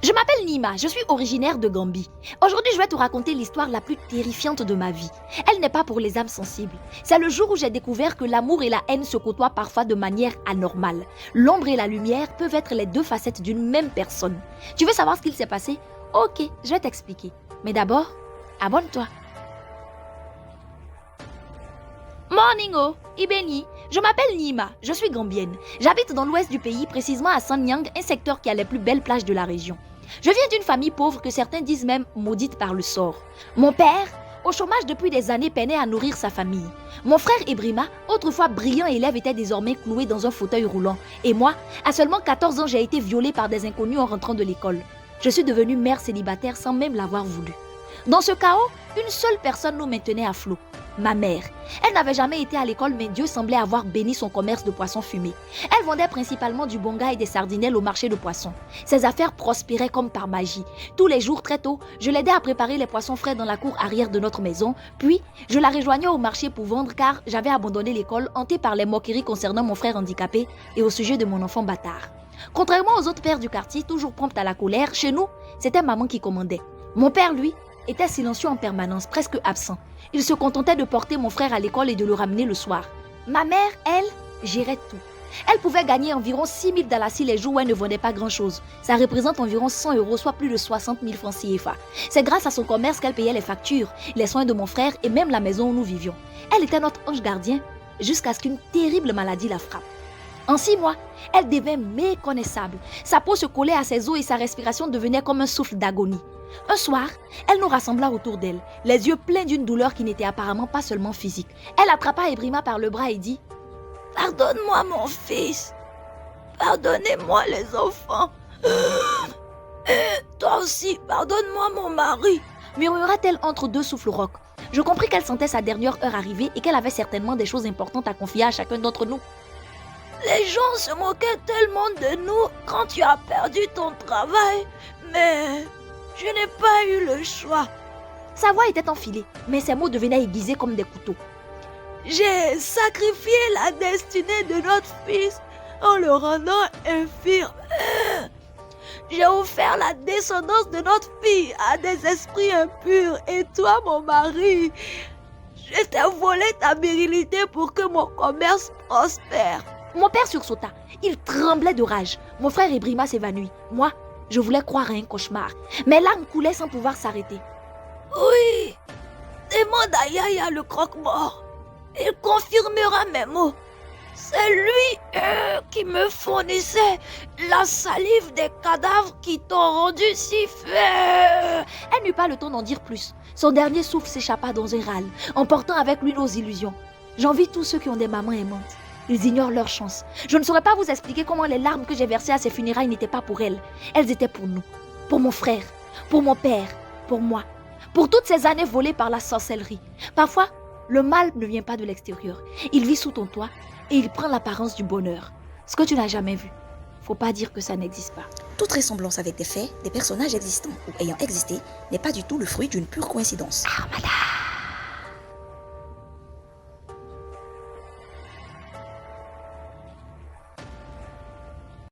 Je m'appelle Nima, je suis originaire de Gambie. Aujourd'hui, je vais te raconter l'histoire la plus terrifiante de ma vie. Elle n'est pas pour les âmes sensibles. C'est le jour où j'ai découvert que l'amour et la haine se côtoient parfois de manière anormale. L'ombre et la lumière peuvent être les deux facettes d'une même personne. Tu veux savoir ce qu'il s'est passé? Ok, je vais t'expliquer. Mais d'abord, abonne-toi. Morning oh, Ibeni. Je m'appelle Nima, je suis gambienne. J'habite dans l'ouest du pays, précisément à Sanyang, un secteur qui a les plus belles plages de la région. Je viens d'une famille pauvre que certains disent même maudite par le sort. Mon père, au chômage depuis des années, peinait à nourrir sa famille. Mon frère Ibrima, autrefois brillant élève, était désormais cloué dans un fauteuil roulant. Et moi, à seulement 14 ans, j'ai été violée par des inconnus en rentrant de l'école. Je suis devenue mère célibataire sans même l'avoir voulu. Dans ce chaos, une seule personne nous maintenait à flot. Ma mère. Elle n'avait jamais été à l'école, mais Dieu semblait avoir béni son commerce de poissons fumés. Elle vendait principalement du bonga et des sardinelles au marché de poissons. Ses affaires prospéraient comme par magie. Tous les jours, très tôt, je l'aidais à préparer les poissons frais dans la cour arrière de notre maison. Puis, je la rejoignais au marché pour vendre car j'avais abandonné l'école, hantée par les moqueries concernant mon frère handicapé et au sujet de mon enfant bâtard. Contrairement aux autres pères du quartier, toujours promptes à la colère, chez nous, c'était maman qui commandait. Mon père, lui, était silencieux en permanence, presque absent. Il se contentait de porter mon frère à l'école et de le ramener le soir. Ma mère, elle, gérait tout. Elle pouvait gagner environ 6 000 dalasi les jours où elle ne vendait pas grand-chose. Ça représente environ 100 €, soit plus de 60 000 francs CFA. C'est grâce à son commerce qu'elle payait les factures, les soins de mon frère et même la maison où nous vivions. Elle était notre ange gardien jusqu'à ce qu'une terrible maladie la frappe. En 6 mois, elle devint méconnaissable. Sa peau se collait à ses os et sa respiration devenait comme un souffle d'agonie. Un soir, elle nous rassembla autour d'elle, les yeux pleins d'une douleur qui n'était apparemment pas seulement physique. Elle attrapa Ibrima par le bras et dit « Pardonne-moi mon fils, pardonnez-moi les enfants, toi aussi, pardonne-moi mon mari » murmura-t-elle entre deux souffles rauques. Je compris qu'elle sentait sa dernière heure arriver et qu'elle avait certainement des choses importantes à confier à chacun d'entre nous. Les gens se moquaient tellement de nous quand tu as perdu ton travail, mais je n'ai pas eu le choix. Sa voix était enfilée, mais ses mots devenaient aiguisés comme des couteaux. J'ai sacrifié la destinée de notre fils en le rendant infirme. J'ai offert la descendance de notre fille à des esprits impurs et toi, mon mari, je t'ai volé ta virilité pour que mon commerce prospère. Mon père sursauta. Il tremblait de rage. Mon frère Ibrima s'évanouit. Moi, je voulais croire à un cauchemar. Mes larmes coulaient sans pouvoir s'arrêter. Oui, demande à Yaya le croque-mort. Il confirmera mes mots. C'est lui qui me fournissait la salive des cadavres qui t'ont rendu si faible. Elle n'eut pas le temps d'en dire plus. Son dernier souffle s'échappa dans un râle, emportant avec lui nos illusions. J'envie tous ceux qui ont des mamans aimantes. Ils ignorent leur chance. Je ne saurais pas vous expliquer comment les larmes que j'ai versées à ces funérailles n'étaient pas pour elles. Elles étaient pour nous, pour mon frère, pour mon père, pour moi, pour toutes ces années volées par la sorcellerie. Parfois, le mal ne vient pas de l'extérieur. Il vit sous ton toit et il prend l'apparence du bonheur. Ce que tu n'as jamais vu, faut pas dire que ça n'existe pas. Toute ressemblance avec des faits, des personnages existants ou ayant existé n'est pas du tout le fruit d'une pure coïncidence. Ah, madame.